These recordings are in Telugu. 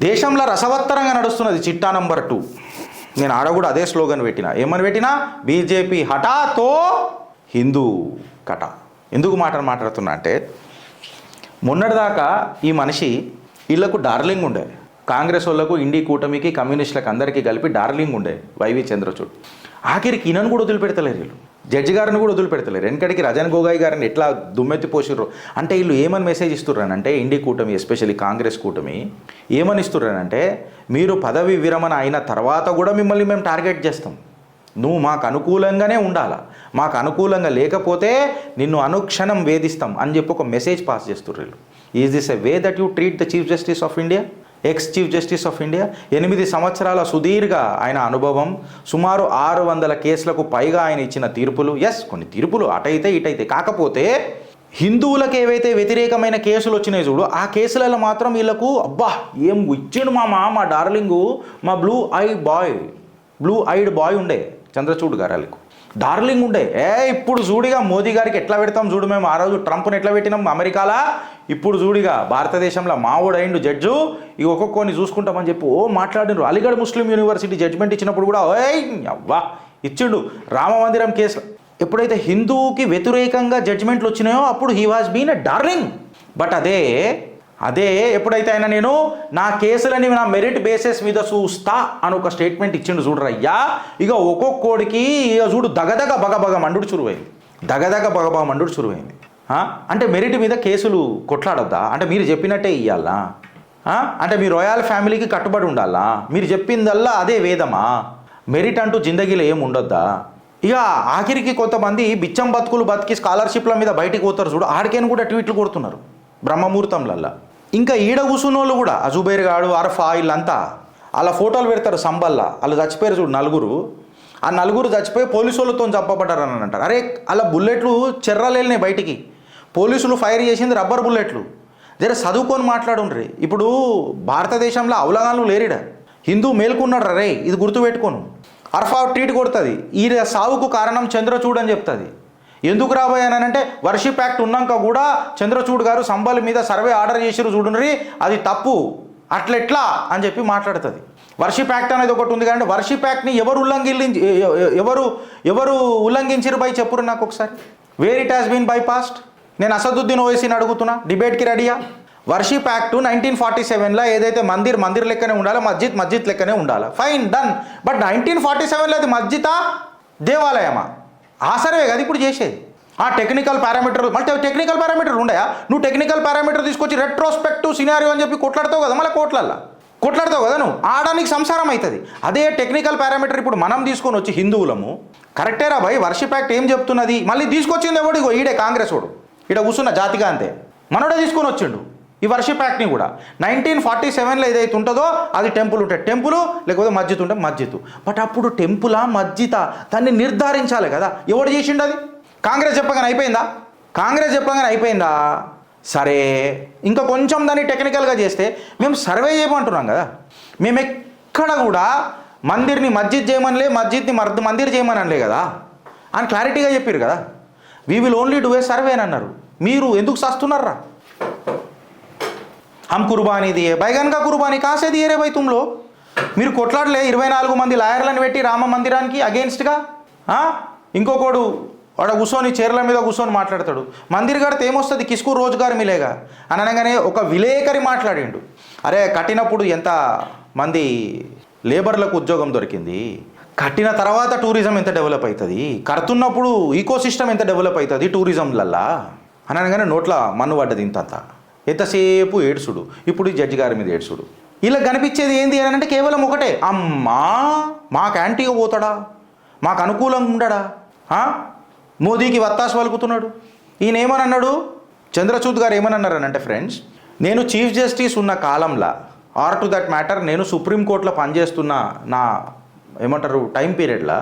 దేశంలో రసవత్తరంగా నడుస్తున్నది చిట్టా నంబర్ 2. నేను ఆడ కూడా అదే స్లోగన్ పెట్టినా. ఏమని పెట్టినా? బీజేపీ హఠాతో హిందూ కట. ఎందుకు మాట్లాడుతున్నా అంటే, మొన్నటిదాకా ఈ మనిషి వీళ్ళకు డార్లింగ్ ఉండే, కాంగ్రెస్ వాళ్ళకు, ఇండి కూటమికి, కమ్యూనిస్టులకు అందరికీ కలిపి డార్లింగ్ ఉండే వైవి చంద్రచూడ్. ఆఖరికి ఈయనను కూడా వదిలిపెడతలేరు వీళ్ళు, జడ్జి గారిని కూడా వదిలిపెడతలేరు. వెనకడికి రజన్ గోగాయ్ గారిని ఎట్లా దుమ్మెత్తి పోసిర్రు అంటే, వీళ్ళు ఏమని మెసేజ్ ఇస్తున్నారంటే, ఇండి కూటమి ఎస్పెషల్లీ కాంగ్రెస్ కూటమి ఏమని ఇస్తున్నారంటే, మీరు పదవి విరమణ అయిన తర్వాత కూడా మిమ్మల్ని మేము టార్గెట్ చేస్తాం, నువ్వు మాకు అనుకూలంగానే ఉండాలా, మాకు అనుకూలంగా లేకపోతే నిన్ను అనుక్షణం వేధిస్తాం అని చెప్పి ఒక మెసేజ్ పాస్ చేస్తున్నారు వీళ్ళు. Is this a way that you treat the chief justice of India, ex chief justice of India? 8 సంవత్సరాల సుదీర్ఘ ఆయన అనుభవం, సుమారు 600 కేసులకు పైగా ఆయన ఇచ్చిన తీర్పులు. ఎస్, కొన్ని తీర్పులు అటైతే ఇటైతే, కాకపోతే హిందువులకు ఏవైతే వ్యతిరేకమైన కేసులు వచ్చినాయి చూడు, ఆ కేసులలో మాత్రం వీళ్ళకు అబ్బా ఏం ఇచ్చిండు మా డార్లింగు, మా బ్లూ ఐడ్ బాయ్ ఉండే చంద్రచూడ్ గారు, వాళ్ళకు డార్లింగ్ ఉండే. ఇప్పుడు చూడిగా మోదీ గారికి ఎట్లా పెడతాం చూడు, మేము ఆ రోజు ట్రంప్ని ఎట్లా పెట్టినాం అమెరికాలా, ఇప్పుడు చూడిగా భారతదేశంలో మావోడు అయిండు జడ్జు, ఇక ఒక్కొక్కరిని చూసుకుంటామని చెప్పి మాట్లాడినారు. అలీగఢ్ ముస్లిం యూనివర్సిటీ జడ్జిమెంట్ ఇచ్చినప్పుడు కూడా అవ్వా ఇచ్చిండు. రామ మందిరం కేసు ఎప్పుడైతే హిందూకి వ్యతిరేకంగా జడ్జిమెంట్లు వచ్చినాయో అప్పుడు he was been a darling. But అదే ఎప్పుడైతే ఆయన నేను నా కేసులని నా మెరిట్ బేసిస్ మీద చూస్తా అని ఒక స్టేట్మెంట్ ఇచ్చిండు చూడరయ్యా, ఇక ఒక్కొక్కడికి ఇక చూడు దగదగ బగబగ మండుడు చురువైంది. అంటే మెరిట్ మీద కేసులు కొట్లాడొద్దా? అంటే మీరు చెప్పినట్టే ఇయ్యాలా? అంటే మీ రాయల్ ఫ్యామిలీకి కట్టుబడి ఉండాలా? మీరు చెప్పిందల్లా అదే వేదమా? మెరిట్ అంటూ జిందగీలో ఏమి ఉండొద్దా? ఇక ఆఖరికి కొంతమంది బిచ్చం బతుకులు బతికి స్కాలర్షిప్ల మీద బయటికి పోతారు చూడు, ఆడికేను కూడా ట్వీట్లు కొడుతున్నారు బ్రహ్మముహూర్తంలల్లా. ఇంకా ఈడ కూసునోళ్ళు కూడా అజుబైర్ గాడు, అర్ఫా, వీళ్ళంతా అలా ఫోటోలు పెడతారు సంబల్లా. వాళ్ళు చచ్చిపోయారు చూడు నలుగురు, ఆ నలుగురు చచ్చిపోయి పోలీసు వాళ్ళతో చంపబడ్డారని అంటారు. అరే అలా బుల్లెట్లు చెర్రలేలినాయి బయటికి, పోలీసులు ఫైర్ చేసింది రబ్బర్ బుల్లెట్లు. జర చదువుకొని మాట్లాడుండ్రి. ఇప్పుడు భారతదేశంలో అవలగాళ్ళు లేరిడ, హిందూ మేల్కున్నాడు రే, ఇది గుర్తుపెట్టుకోను. అర్ఫా ట్రీట్ కొడుతుంది, ఈ సావుకు కారణం చంద్రచూడ్ అని చెప్తుంది. ఎందుకు రాబోయానంటే, వర్షిప్ యాక్ట్ ఉన్నాక కూడా చంద్రచూడ్ గారు సంబల్ మీద సర్వే ఆర్డర్ చేసిరు చూడండి, అది తప్పు, అట్లెట్లా అని చెప్పి మాట్లాడుతుంది. వర్షిప్ యాక్ట్ అనేది ఒకటి ఉంది కానీ వర్షిప్ యాక్ట్ని ఎవరు ఉల్లంఘించారు బై చెప్పురు నాకు ఒకసారి. Where it has been bypassed. నేను అసదుద్దీన్ ఓవైసీని అడుగుతున్నా, డిబేట్కి రెడీయా? వర్షిప్ యాక్ట్ 1947లో ఏదైతే మందిర్ లెక్కనే ఉండాలి, మస్జిద్ లెక్కనే ఉండాలి, ఫైన్ డన్. బట్ 1947లో అది మస్జిదా దేవాలయమా? ఆ సర్వే కదా ఇప్పుడు చేసేది. ఆ టెక్నికల్ పారామీటర్, మళ్ళీ టెక్నికల్ పారామీటర్ ఉండయా? నువ్వు టెక్నికల్ పారామీటర్ తీసుకొచ్చి రెట్రోస్పెక్టివ్ సినారియో అని చెప్పి కొట్లాడతావు కదా, మళ్ళీ కొట్లాడతావు కదా నువ్వు, ఆడానికి సంసారం అవుతుంది. అదే టెక్నికల్ పారామీటర్ ఇప్పుడు మనం తీసుకొని వచ్చి హిందువులము కరెక్టేరా భయ్, వర్షిప్ యాక్ట్ ఏం చెప్తున్నది, మళ్ళీ తీసుకొచ్చింది ఎవడు? ఇగో ఈడే కాంగ్రెస్ వాడు, ఈడ కూర్చున్న జాతిగా అంతే, మనోడే తీసుకొని వచ్చిండు ఈ వర్షిప్ యాక్ట్ని కూడా. 1947లో ఏదైతే ఉంటుందో అది టెంపుల్ ఉంటే టెంపుల్, లేకపోతే మస్జిద్ ఉంటే మస్జిద్. బట్ అప్పుడు టెంపులా మస్జిదా దాన్ని నిర్ధారించాలి కదా, ఎవడు చేసిండు అది? కాంగ్రెస్ చెప్పగానే అయిపోయిందా? సరే ఇంకా కొంచెం దాన్ని టెక్నికల్గా చేస్తే మేము సర్వే చేయమంటున్నాం కదా, మేము ఎక్కడ కూడా మందిర్ని మస్జిద్ చేయమనిలే, మస్జిద్ని మందిర్ చేయమనలే కదా అని క్లారిటీగా చెప్పారు కదా. We will only do a survey అని అన్నారు. మీరు ఎందుకు సస్తున్నారా? हम कुर्बानी दिए बैगन का कुर्बानी कहाँ से दिए रे भाई तुम लोग? మీరు కొట్లాడలే 24 మంది లాయర్లను పెట్టి రామ మందిరానికి అగేన్స్ట్గా. ఇంకొకడు వాడు కూర్చొని చీరల మీద కూర్చొని మాట్లాడతాడు, మందిర్ కడితే ఏమొస్తుంది, కిస్కు రోజ్గార్ మిలేగా అని అనగానే ఒక విలేకరి మాట్లాడిండు, అరే కట్టినప్పుడు ఎంత మంది లేబర్లకు ఉద్యోగం దొరికింది, కట్టిన తర్వాత టూరిజం ఎంత డెవలప్ అవుతుంది, కడుతున్నప్పుడు ఈకో సిస్టమ్ ఎంత డెవలప్ అవుతుంది టూరిజంలల్లా అని అనగానే నోట్ల మన్ను పడ్డది ఇంతంతా. ఎంతసేపు ఏడ్చుడు, ఇప్పుడు ఈ జడ్జి గారి మీద ఏడ్చుడు. ఇలా కనిపించేది ఏంది అని అంటే కేవలం ఒకటే, అమ్మా మాకు యాంటీగా పోతాడా, మాకు అనుకూలంగా ఉండడా, మోదీకి వత్తాసు పలుకుతున్నాడు. ఈయన ఏమనన్నాడు, చంద్రచూడ్ గారు ఏమనన్నారనంటే, ఫ్రెండ్స్ నేను చీఫ్ జస్టిస్ ఉన్న కాలంలో ఆర్ టు దట్ మ్యాటర్ నేను సుప్రీంకోర్టులో పనిచేస్తున్న నా ఏమంటారు టైం పీరియడ్లో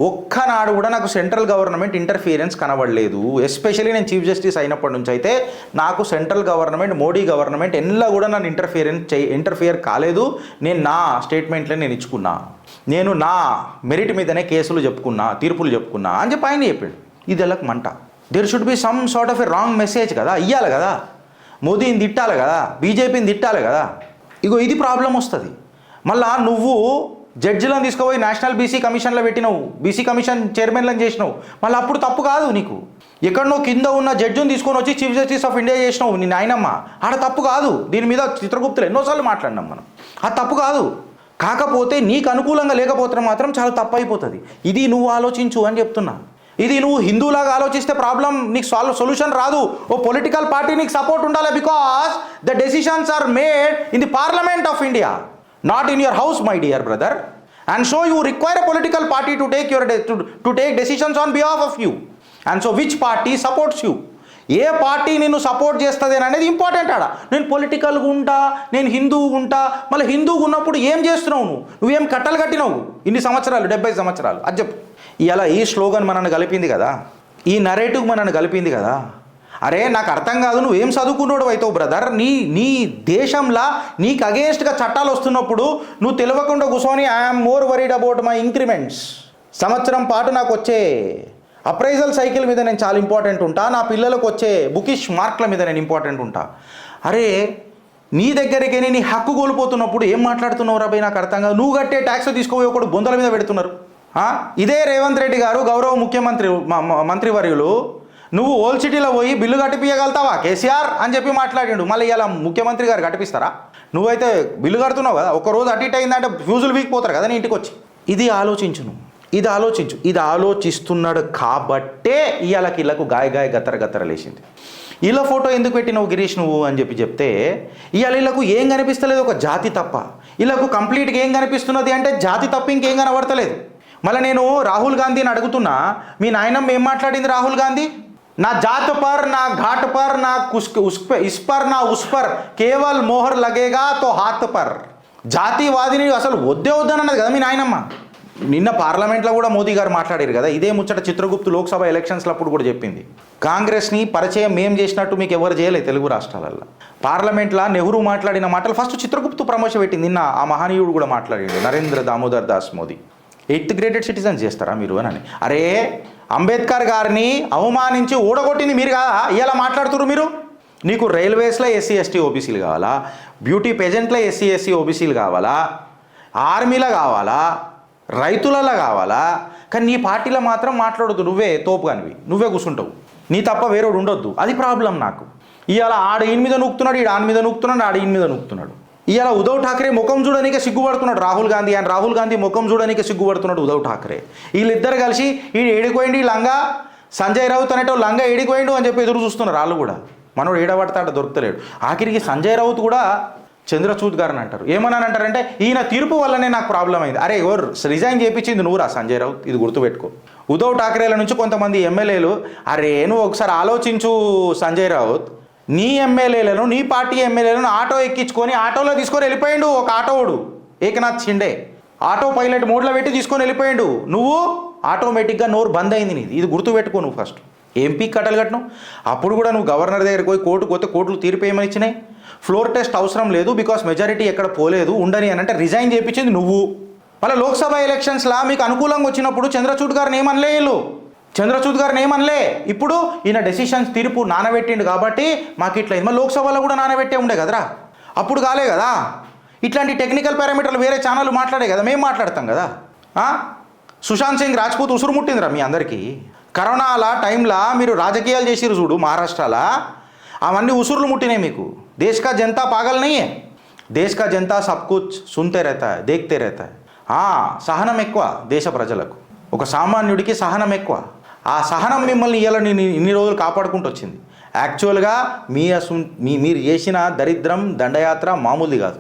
ఒక్కనాడు కూడా నాకు సెంట్రల్ గవర్నమెంట్ ఇంటర్ఫియరెన్స్ కనబడలేదు. ఎస్పెషల్లీ నేను చీఫ్ జస్టిస్ అయినప్పటి నుంచి అయితే నాకు సెంట్రల్ గవర్నమెంట్, మోడీ గవర్నమెంట్ ఎన్నో కూడా నన్ను ఇంటర్ఫియర్ కాలేదు. నేను నా స్టేట్మెంట్లే నేను ఇచ్చుకున్నా, నేను నా మెరిట్ మీదనే కేసులు చెప్పుకున్నా, తీర్పులు చెప్పుకున్నా అని చెప్పి ఆయన చెప్పాడు. ఇది ఎలాగ మంట. There should be some sort of a wrong message కదా, ఇవ్వాలి కదా, మోదీని తిట్టాలి కదా, బీజేపీని తిట్టాలి కదా. ఇగో ఇది ప్రాబ్లం వస్తుంది. మళ్ళా నువ్వు జడ్జిలను తీసుకుపోయి నేషనల్ బీసీ కమిషన్లో పెట్టినావు, బీసీ కమిషన్ చైర్మన్లను చేసినావు, మళ్ళీ అప్పుడు తప్పు కాదు నీకు. ఎక్కడనో కింద ఉన్న జడ్జిని తీసుకొని వచ్చి చీఫ్ జస్టిస్ ఆఫ్ ఇండియా చేసినావు నీ నాయనమ్మ, ఆడ తప్పు కాదు. దీని మీద చిత్రగుప్తులు ఎన్నోసార్లు మాట్లాడినాం మనం, అది తప్పు కాదు. కాకపోతే నీకు అనుకూలంగా లేకపోతే మాత్రం చాలా తప్పు అయిపోతుంది. ఇది నువ్వు ఆలోచించు అని చెప్తున్నా. ఇది నువ్వు హిందూలాగా ఆలోచిస్తే ప్రాబ్లం నీకు సొల్యూషన్ రాదు. ఓ పొలిటికల్ పార్టీ నీకు సపోర్ట్ ఉండాలి, because the decisions are made in the parliament of India, not in your house my dear brother. And so you require a political party to take decisions on behalf of you. And so which party supports you, ఏ పార్టీ నిన్ను సపోర్ట్ చేస్తుంది అనేది ఇంపార్టెంట్. ఆడ నేను పొలిటికల్గా ఉంటా, నేను హిందువుగా ఉంటా, మళ్ళీ హిందువుగా ఉన్నప్పుడు ఏం చేస్తున్నావు నువ్వేం కట్టలు కట్టినావు ఇన్ని సంవత్సరాలు, 70 సంవత్సరాలు అది చెప్పు. ఇలా ఈ స్లోగన్ మనల్ని కలిపింది కదా, ఈ నరేటివ్ మనల్ని కలిపింది కదా. అరే నాకు అర్థం కాదు, నువ్వేం చదువుకున్నాడు అవుతావు బ్రదర్. నీ దేశంలో నీకు అగేన్స్ట్గా చట్టాలు వస్తున్నప్పుడు నువ్వు తెలియకుండా కూర్చొని I'm more worried about my increments, సంవత్సరం పాటు నాకు వచ్చే అప్రైజల్ సైకిల్ మీద నేను చాలా ఇంపార్టెంట్ ఉంటా, నా పిల్లలకు వచ్చే బుకిష్ మార్కుల మీద నేను ఇంపార్టెంట్ ఉంటా. అరే నీ దగ్గరికి నీ హక్కు కోల్పోతున్నప్పుడు ఏం మాట్లాడుతున్నావు రా భయ్, నాకు అర్థం కాదు. నువ్వు కట్టే ట్యాక్స్ తీసుకుపోయి ఒకడు బొందల మీద పెడుతున్నారు. ఇదే రేవంత్ రెడ్డి గారు గౌరవ ముఖ్యమంత్రి మంత్రివర్యులు, నువ్వు ఓల్డ్ సిటీలో పోయి బిల్లు కట్టిపియగలుగుతావా కేసీఆర్ అని చెప్పి మాట్లాడిండు. మళ్ళీ ఇలా ముఖ్యమంత్రి గారు కట్టిపిస్తారా? నువ్వైతే బిల్లు కడుతున్నావు కదా, ఒక్కరోజు అటు ఇటు అయిందంటే ఫ్యూజులు వీగిపోతారు కదా నీ ఇంటికి వచ్చి. ఇది ఆలోచించు, ఇది ఆలోచిస్తున్నాడు కాబట్టే ఇళ్ళకి గాయ గత్తర లేచింది. ఇలా ఫోటో ఎందుకు పెట్టినావు గిరీష్ నువ్వు అని చెప్తే ఇళ్ళకు ఏం కనిపిస్తలేదు, ఒక జాతి తప్ప. ఇళ్ళకు కంప్లీట్గా ఏం కనిపిస్తున్నది అంటే జాతి తప్ప ఇంకేం కనబడతలేదు. మళ్ళీ నేను రాహుల్ గాంధీని అడుగుతున్నా, మీ నాయనమ్మ ఏం మాట్లాడింది రాహుల్ గాంధీ? నా జాత్ పర్, నా ఘాట్ పర్, నా ఇస్ పర్, నా ఉస్ పర్ కేవల్ మోహర్ లగేగా తో హాత్ పర్. జాతివాదిని అసలు వద్దే వద్దనన్నది కదా మీ నాయనమ్మ. నిన్న పార్లమెంట్లో కూడా మోదీ గారు మాట్లాడారు కదా, ఇదే ముచ్చట చిత్రగుప్తు లోక్సభ ఎలక్షన్స్లో అప్పుడు కూడా చెప్పింది. కాంగ్రెస్ని పరిచయం మేం చేసినట్టు మీకు ఎవరు చేయలేదు తెలుగు రాష్ట్రాలలో. పార్లమెంట్లో నెహ్రూ మాట్లాడిన మాటలు ఫస్ట్ చిత్రగుప్తు ప్రమోషన్ పెట్టింది. నిన్న ఆ మహనీయుడు కూడా మాట్లాడాడు, Narendra Damodar Das Modi. 8th graded citizens చేస్తారా మీరు అని. అరే అంబేద్కర్ గారిని అవమానించి ఓడగొట్టింది మీరు కదా, ఇలా మాట్లాడుతున్నారు మీరు. నీకు రైల్వేస్లో SC ST ఓబీసీలు కావాలా, బ్యూటీ పేజెంట్లో SC SC ఓబీసీలు కావాలా, ఆర్మీలో కావాలా, రైతులలో కావాలా, కానీ నీ పార్టీలో మాత్రం మాట్లాడొద్దు. నువ్వే తోపుగానివి, నువ్వే కూర్చుంటావు, నీ తప్ప వేరేవాడు ఉండొద్దు. అది ప్రాబ్లం నాకు. ఇవాళ ఆడ ఈయన మీద నూకుతున్నాడు, ఈడ ఆని మీద నూకుతున్నాడు, ఆడ ఈయన మీద నూకుతున్నాడు. ఇవాళ ఉద్ధవ్ ఠాక్రే ముఖం చూడడానికే సిగ్గుపడుతున్నాడు రాహుల్ గాంధీ, అని రాహుల్ గాంధీ ముఖం చూడడానికే సిగ్గుపడుతున్నాడు ఉద్ధవ్ ఠాక్రే. వీళ్ళిద్దరు కలిసి ఈడు ఏడిపోయింది లంగా, సంజయ్ రౌత్ అనేటో లంగా ఏడిపోయిండు అని చెప్పి ఎదురు చూస్తున్నారు వాళ్ళు కూడా. మనోడు ఏడబడతాడ దొరుకుతలేడు. ఆఖరికి సంజయ్ రౌత్ కూడా చంద్రచూడ్ గారిని అంటారు. ఏమని అంటారంటే ఈయన తీర్పు వల్లనే నాకు ప్రాబ్లం అయింది. అరే ఎవరు రిజైన్ చేయించింది నువ్వురా సంజయ్ రౌత్, ఇది గుర్తుపెట్టుకో. ఉద్ధవ్ ఠాక్రేల నుంచి కొంతమంది ఎమ్మెల్యేలు, అరే నువ్వు ఒకసారి ఆలోచించు సంజయ్ రౌత్, నీ ఎమ్మెల్యేలను, నీ పార్టీ ఎమ్మెల్యేలను ఆటో ఎక్కించుకొని ఆటోలో తీసుకొని వెళ్ళిపోయిండు ఒక ఆటోవుడు, ఏకనాథ్ షిండే. ఆటో పైలట్ మోడ్లో పెట్టి తీసుకొని వెళ్ళిపోయిండు. నువ్వు ఆటోమేటిక్గా నోరు బంద్ అయింది నీది. ఇది గుర్తుపెట్టుకో. నువ్వు ఫస్ట్ ఎంపీ కట్టలు కట్టను, అప్పుడు కూడా నువ్వు గవర్నర్ దగ్గరికి పోయి కోర్టుకు పోతే కోర్టులు తీర్పు ఏమని ఇచ్చినాయి, ఫ్లోర్ టెస్ట్ అవసరం లేదు బికాస్ మెజారిటీ ఎక్కడ పోలేదు ఉండని అని అంటే రిజైన్ చేయించింది నువ్వు. మళ్ళీ లోక్సభ ఎలక్షన్స్లో మీకు అనుకూలంగా వచ్చినప్పుడు చంద్రచూడ్ గారిని ఏమనలే, చంద్రచూడ్ గారిని ఏమనలే. ఇప్పుడు ఈయన డెసిషన్స్ తీర్పు నానబెట్టిండు కాబట్టి మాకు ఇట్లా మరి లోక్సభలో కూడా నానబెట్టే ఉండే కదరా, అప్పుడు కాలే కదా. ఇట్లాంటి టెక్నికల్ పారామీటర్లు వేరే ఛానల్ మాట్లాడే కదా, మేము మాట్లాడతాం కదా. సుశాంత్ సింగ్ రాజ్పూత్ ఉసురు ముట్టిందిరా మీ అందరికీ. కరోనాల టైంలో మీరు రాజకీయాలు చేసిరు చూడు మహారాష్ట్రలో, అవన్నీ ఉసురులు ముట్టినాయి మీకు. దేశ్ కా జనతా పాగల్ నహీ హై, దేశ్ కా జనతా సబ్ కుచ్ సున్తే रहता है, देखते रहता है. సహనం ఎక్కువ దేశ ప్రజలకు, ఒక సామాన్యుడికి సహనం ఎక్కువ. ఆ సహనం మిమ్మల్ని ఇన్ని రోజులు కాపాడుకుంటూ వచ్చింది. యాక్చువల్గా మీరు చేసిన దరిద్రం దండయాత్ర మామూలుది కాదు.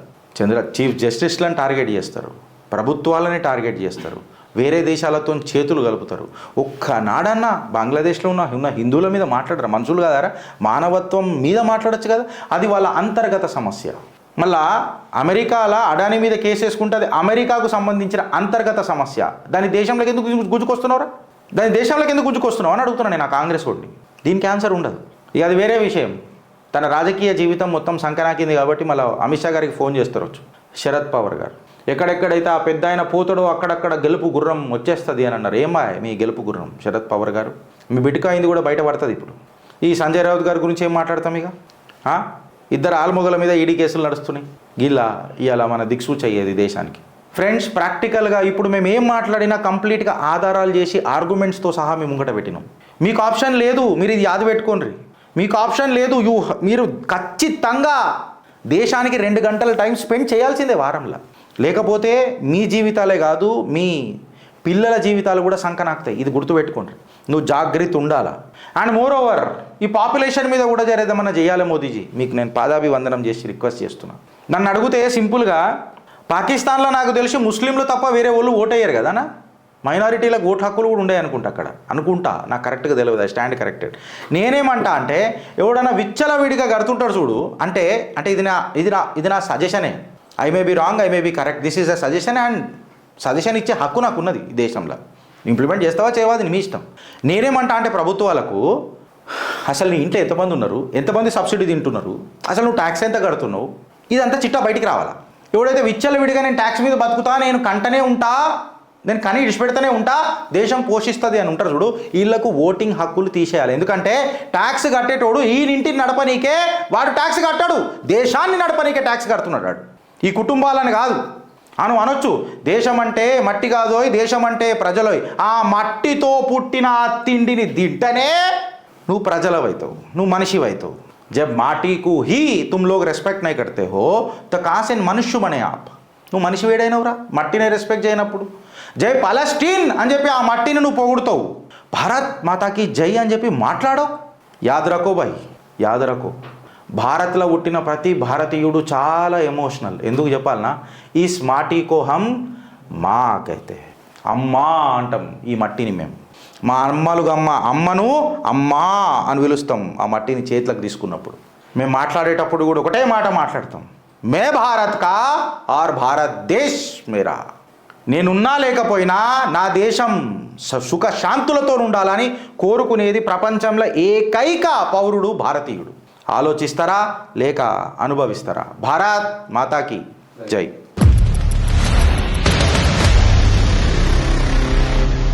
చీఫ్ జస్టిస్లను టార్గెట్ చేస్తారు, ప్రభుత్వాలని టార్గెట్ చేస్తారు, వేరే దేశాలతో చేతులు కలుపుతారు. ఒక్కనాడన్నా బంగ్లాదేశ్లో ఉన్న హిందువుల మీద మాట్లాడరు, మనుషులు కదారా, మానవత్వం మీద మాట్లాడచ్చు కదా. అది వాళ్ళ అంతర్గత సమస్య. మళ్ళా అమెరికాలో అడానీ మీద కేసు వేసుకుంటే అది అమెరికాకు సంబంధించిన అంతర్గత సమస్య. దాని దేశంలోకి ఎందుకు గుంజుకొస్తున్నారా, దాని దేశంలోకి ఎందుకు గుంజుకొస్తున్నావు అని అడుగుతున్నాను నేను ఆ కాంగ్రెస్ వాడిని. దీనికి ఆన్సర్ ఉండదు. ఇక అది వేరే విషయం. తన రాజకీయ జీవితం మొత్తం సంకనాకింది కాబట్టి మళ్ళీ అమిత్ షా గారికి ఫోన్ చేస్తారు శరద్ పవార్ గారు. ఎక్కడెక్కడైతే ఆ పెద్ద ఆయన పోతాడో అక్కడక్కడ గెలుపు గుర్రం వచ్చేస్తుంది అని అన్నారు. ఏమా మీ గెలుపు గుర్రం శరద్ పవార్ గారు? మీ బిడ్డకు అయింది కూడా బయట పడుతుంది. ఇప్పుడు ఈ సంజయ్ రౌత్ గారి గురించి ఏం మాట్లాడతాం? ఇక ఇద్దరు ఆల్మొగల మీద ఈడీ కేసులు నడుస్తున్నాయి. గిలా ఇవాళ మన దిక్సూచి అయ్యేది దేశానికి. ఫ్రెండ్స్, ప్రాక్టికల్గా ఇప్పుడు మేము ఏం మాట్లాడినా కంప్లీట్గా ఆధారాలు చేసి ఆర్గ్యుమెంట్స్తో సహా మేము ముంగట పెట్టినాం. మీకు ఆప్షన్ లేదు, మీరు ఇది యాద పెట్టుకోండి. మీకు ఆప్షన్ లేదు, మీరు ఖచ్చితంగా దేశానికి 2 గంటల టైం స్పెండ్ చేయాల్సిందే వారంలో. లేకపోతే మీ జీవితాలే కాదు, మీ పిల్లల జీవితాలు కూడా సంకనాకుతాయి. ఇది గుర్తుపెట్టుకోండి. నువ్వు జాగ్రత్త ఉండాలా. అండ్ మోర్ ఓవర్ ఈ పాపులేషన్ మీద కూడా జరేదేమన్నా చేయాలి మోదీజీ. మీకు నేను పాదాభివందనం చేసి రిక్వెస్ట్ చేస్తున్నా. నన్ను అడిగితే సింపుల్గా పాకిస్తాన్లో నాకు తెలిసి ముస్లింలు తప్ప వేరే వాళ్ళు ఓటయ్యారు కదనా. మైనారిటీలకు ఓటు హక్కులు కూడా ఉండే అనుకుంటా నాకు కరెక్ట్గా తెలియదు, స్టాండ్ కరెక్టెడ్. నేనేమంటా అంటే ఎవడన్నా విచ్చలవిడిగా కడుతుంటాడు చూడు, అంటే ఇది నా సజెషనే. I may be wrong, I may be correct. This is a suggestion and suggestion ఇచ్చే హక్కు నాకు ఉన్నది ఈ దేశంలో. ఇంప్లిమెంట్ చేస్తావా చేయవాది మీ ఇష్టం. నేనేమంటా అంటే ప్రభుత్వాలకు అసలు నీ ఇంట్లో ఎంతమంది ఉన్నారు, ఎంతమంది సబ్సిడీ తింటున్నారు, అసలు నువ్వు ట్యాక్స్ ఎంత కడుతున్నావు, ఇదంతా చిట్టా బయటికి రావాలా. ఎవడైతే విచ్చలవిడిగా నేను ట్యాక్స్ మీద బతుకుతా, నేను కంటనే ఉంటా, నేను కనీ ఇడిచిపెడతానే ఉంటా, దేశం పోషిస్తుంది అని ఉంటారు చూడు, వీళ్ళకు ఓటింగ్ హక్కులు తీసేయాలి. ఎందుకంటే ట్యాక్స్ కట్టేటోడు ఈయనింటిని నడపనీకే వాడు ట్యాక్స్ కట్టాడు, దేశాన్ని నడపనీకే ట్యాక్స్ కడుతున్నాడు వాడు, ఈ కుటుంబాలని కాదు. అనొచ్చు దేశం అంటే మట్టి కాదోయ్, దేశం అంటే ప్రజలోయ్. ఆ మట్టితో పుట్టిన ఆ తిండిని తింటనే నువ్వు ప్రజలవైతావు, నువ్వు మనిషివైతావు. जब माटी को ही तुम लोग రెస్పెక్ట్ नहीं करते हो तो कहाँ से मनुष्य बने आप. నువ్వు మనిషి వేడైనవురా మట్టిని రెస్పెక్ట్ చేయనప్పుడు. జై పాలస్టీన్ అని చెప్పి ఆ మట్టిని నువ్వు పొగుడుతావు, భారత్ మాతాకి జై అని చెప్పి మాట్లాడవు. యాద్ రఖో భాయ్, యాద్ రఖో. భారత్లో పుట్టిన ప్రతి భారతీయుడు చాలా ఎమోషనల్. ఎందుకు చెప్పాలనా, ఈ మాటీకో హమ్ మా కైతే, అమ్మా అంటాం ఈ మట్టిని మేము. మా అమ్మను అమ్మా అని పిలుస్తాం ఆ మట్టిని చేతులకు తీసుకున్నప్పుడు. మేము మాట్లాడేటప్పుడు కూడా ఒకటే మాట మాట్లాడతాం, మే భారత్ కా ఆర్ భారత్ దేశ్ మేరా. నేనున్నా లేకపోయినా నా దేశం సుఖ శాంతులతో ఉండాలని కోరుకునేది ప్రపంచంలో ఏకైక పౌరుడు భారతీయుడు. ఆలోచిస్తారా లేక అనుభవిస్తారా? భారత్ మాతాకి జై.